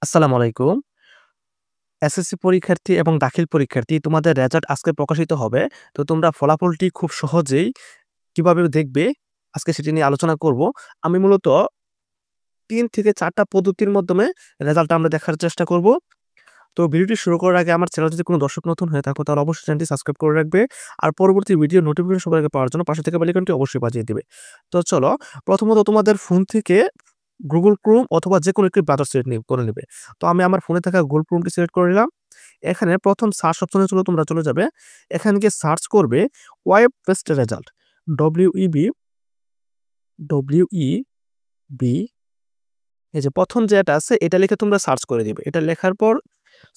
আসসালামু আলাইকুম। এসএসসি পরীক্ষার্থী এবং দাখিল পরীক্ষার্থী তোমাদের রেজাল্ট আজকে প্রকাশিত হবে। তো তোমরা ফলাফলটি খুব সহজেই কিভাবে দেখবে আজকে সেটি নিয়ে আলোচনা করব। আমি মূলত ৩ থেকে ৪ টা পদ্ধতির মাধ্যমে রেজাল্টটা আমরা দেখার চেষ্টা করব। তো ভিডিওটি শুরু করার আগে আমার চ্যানেলে যদি কোনো দর্শক নতুন হয়ে থাকো তাহলে অবশ্যই চ্যানেলটি সাবস্ক্রাইব করে রাখবে। আর পরবর্তী ভিডিও নোটিফিকেশন সবার আগে পাওয়ার জন্য পাশে থেকে বেল আইকনটি অবশ্যই বাজিয়ে দিবে। তো চলো প্রথমত তোমাদের ফোন থেকে Google Chrome অথবা যেকোনো একটি ব্রাউজার করে নেবে। তো আমি আমার ফোনে থাকা Google Chrome টি সিলেক্ট করে নিলাম। এখানে ১ম সার্চ অপশনে তোমরা চলে যাবে। এখানে গিয়ে সার্চ করবে ওয়েব বেসড রেজাল্ট। ডব্লিউইবি ডব্লিউইবি এই যে ১ম যেটা আছে এটা লিখে তোমরা সার্চ করে দিবে। এটা লেখার পর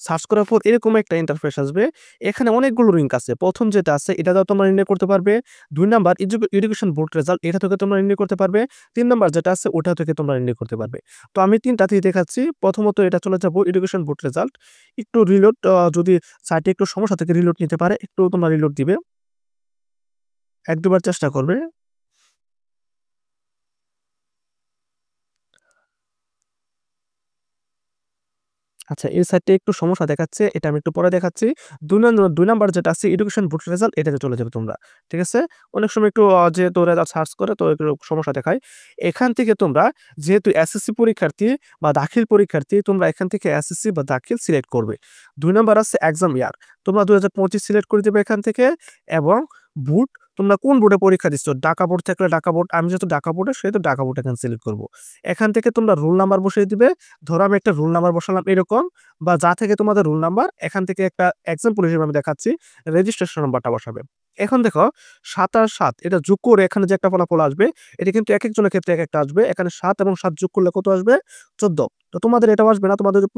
সার্চ করার পর এরকম একটা ইন্টারফেস আসবে। এখানে অনেকগুলো লিঙ্ক আছে। ১ম যেটা আছে এটা দ্বারা তোমরা নির্ণয় করতে পারবে। ২ নাম্বার এডুকেশন বোর্ড রেজাল্ট এটা থেকে তোমরা নির্ণয় করতে পারবে। ৩ নাম্বার যেটা আছে ওটা থেকে তোমরা নির্ণয় করতে পারবে। তো আমি ৩ টাতেই দেখাচ্ছি। প্রথমত এটা চলে যাব এডুকেশন বোর্ড রেজাল্ট। একটু রিলোড যদি সাইটে একটু সমস্যা থেকে রিলোড নিতে পারে, একটু তোমরা রিলোড দিবে। ১-২ বার চেষ্টা করবে। আচ্ছা, এই সাইটে একটু সমস্যা দেখাচ্ছে। এটা আমি একটু পরে দেখাচ্ছি। ২ নাম্বার যেটা আছে এডুকেশন বোর্ড রেজাল্ট এটাতে চলে যাবে তোমরা। ঠিক আছে? অনেক সময় একটু যেহেতু রেজাল্ট সার্চ করে তো একটু সমস্যা দেখায়। এখান থেকে তোমরা যেহেতু এসএসসি পরীক্ষার্থী বা দাখিল পরীক্ষার্থী তোমরা এখান থেকে এসএসসি বা দাখিল সিলেক্ট করবে। ২ নাম্বার আছে এক্সাম ইয়ার। তোমরা ২০২৫ সিলেক্ট করে দিবে এখান থেকে এবং বোর্ড তোমরা কোন বোর্ডে পরীক্ষা দিচ্ছ? ঢাকা বোর্ড থাকলে ঢাকা বোর্ড, আমি যেহেতু ঢাকা বোর্ডের সেহেতু ঢাকা বোর্ড এখানে সিলেক্ট করব। এখান থেকে তোমরা রোল নাম্বার বসিয়ে দিবে। ধরো আমি একটা রোল নাম্বার বসালাম এরকম বা যা থেকে তোমাদের রোল নাম্বার এখান থেকে একটা এক্সাম্পল হিসেবে আমি দেখাচ্ছি, রেজিস্ট্রেশন নাম্বারটা বসাবে। এখন দেখো ৭ আর ৭ এটা যোগ করে এখানে যে একটা ফলাফল আসবে, এটা কিন্তু একেকজনের ক্ষেত্রে একেকটা আসবে। এখানে ৭ এবং ৭ যোগ করলে কত আসবে? ১৪। তো তোমাদের এটাও আসবে না। তোমাদের যদি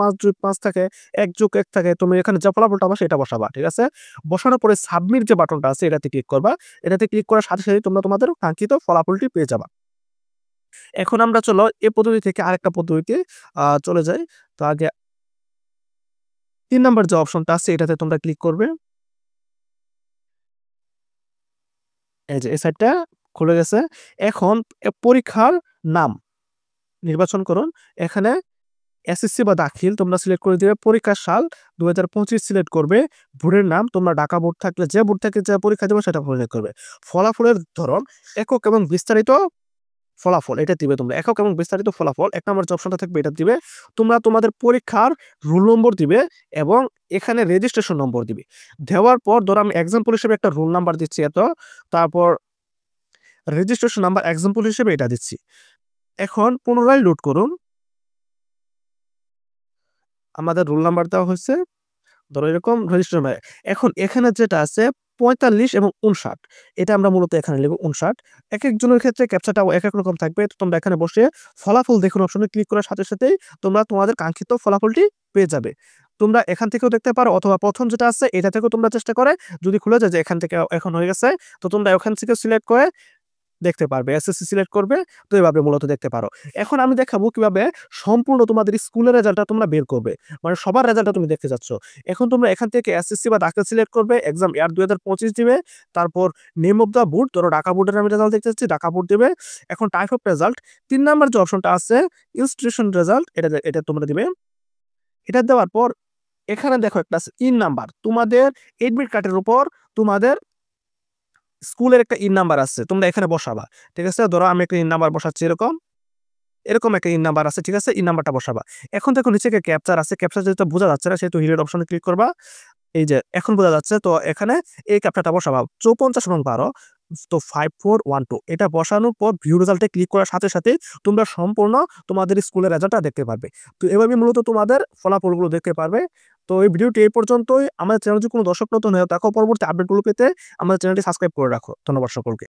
৫ থাকে, ১+১ থাকে, তুমি এখানে যে ফলাফলটা পাবা সেটা বসাবা। ঠিক আছে? বসানোর পরে সাবমিট যে বাটনটা আছে এটাতে ক্লিক করবা। এটাতে ক্লিক করার সাথে, সাথেই তোমরা তোমাদের কাঙ্ক্ষিত ফলাফলটি পেয়ে যাবা। এখন আমরা চলো এ পদ্ধতি থেকে আরেকটা পদ্ধতিতে চলে যাই। তো আগে ৩ নাম্বার যে অপশনটা আছে এটাতে তোমরা ক্লিক করবে। এই যে এই সাইটটা খুলে গেছে। এখন পরীক্ষার নাম নির্বাচন করুন। এখানে এসএসসি বা দাখিল তোমরা সিলেক্ট করে দিবে। পরীক্ষার সাল ২০২৫ সিলেক্ট করবে। বোর্ডের নাম তোমরা ঢাকা বোর্ড থাকলে যে বোর্ড থেকে যে পরীক্ষা দেবে সেটা উল্লেখ করবে। ফলাফলের ধরন একক এবং বিস্তারিত ফলাফল এটা দিবে তোমরা। একক এবং বিস্তারিত ফলাফল ১ নম্বর যে অপশনটা থাকবে এটা দিবে। তোমরা তোমাদের পরীক্ষার রোল নম্বর দিবে এবং এখানে রেজিস্ট্রেশন নম্বর দিবে। দেওয়ার পর ধরো আমি এক্সাম্পল হিসেবে একটা রোল নাম্বার দিচ্ছি এত। তারপর রেজিস্ট্রেশন নাম্বার এক্সাম্পল হিসেবে এটা দিচ্ছি। এখন পুনরায় লোড করুন। আমাদের রোল নাম্বার দেওয়া হয়েছে। ধরো এরকম রেজিস্ট্রেশন এখন এখানে যেটা আছে ৪৫ এবং ৫৯ এটা আমরা মূলত এখানে লিখব ৫৯। একেকজনের ক্ষেত্রে ক্যাপচাটাও একেক রকম থাকবে। তো তোমরা এখানে বসে ফলাফল দেখুন অপশনে ক্লিক করার সাথে সাথেই তোমরা তোমাদের কাঙ্ক্ষিত ফলাফলটি পেয়ে যাবে। তোমরা এখান থেকেও দেখতে পারো অথবা ১ম যেটা আছে এটা থেকেও তোমরা চেষ্টা করে যদি খুলে যায় যে এখান থেকে এখন হয়ে গেছে, তো তোমরা ওখান থেকে সিলেক্ট করে দেখতে পারবে। এসএসসি সিলেক্ট করবে। তো এভাবে মূলত দেখতে পারো। এখন আমি দেখাবো কিভাবে সম্পূর্ণ তোমাদের স্কুলের রেজাল্টটা তোমরা বের করবে। মানে সবার রেজাল্টটা তুমি দেখতে চাচ্ছ। এখন তোমরা এখান থেকে এসএসসি বা দাখিল সিলেক্ট করবে। এক্সাম ইয়ার ২০২৫ দিবে। তারপর নেম অফ দ্য বোর্ড ধরো ঢাকা বোর্ডের আমি রেজাল্ট দেখতে চাচ্ছি, ঢাকা বোর্ড দিবে। এখন টাইপ অফ রেজাল্ট ৩ নাম্বার যে অপশনটা আছে ইনস্টিটিউশন রেজাল্ট এটা তোমরা দিবে। এটা দেওয়ার পর এখানে দেখো একটা আছে ইন নাম্বার। তোমাদের এডমিট কার্ডের উপর তোমাদের স্কুলের একটা ইন নাম্বার আছে। তোমরা এখানে বসাবা। ঠিক আছে? ধরো আমি একটা ইন নাম্বার বসাচ্ছি এরকম। এরকম একটা ইন নাম্বার আছে। ঠিক আছে? ইন নাম্বারটা বসাবা। এখন দেখো নিচে একটা ক্যাপচার আছে। ক্যাপচার যেহেতু বোঝা যাচ্ছে না সেহেতু হিডেন অপশনে ক্লিক করবা। এই যে এখন বোঝা যাচ্ছে। তো এখানে এই ক্যাপচারটা বসাবা। ৫৪ এবং ১২ তো ৫৪১২ এটা বসানোর পর ভিউ রেজাল্টে ক্লিক করার সাথে সাথেই তোমরা সম্পূর্ণ তোমাদের স্কুলের রেজাল্টটা দেখতে পারবে। তো এভাবে মূলত তোমাদের ফলাফলগুলো দেখতে পারবে। তো এই ভিডিওটি এই পর্যন্তই। আমাদের চ্যানেলে যদি কোনো দর্শক নতুন হয়ে থাকো পরবর্তী আপডেটগুলো পেতে আমাদের চ্যানেলটি সাবস্ক্রাইব করে রাখো। ধন্যবাদ সকলকে।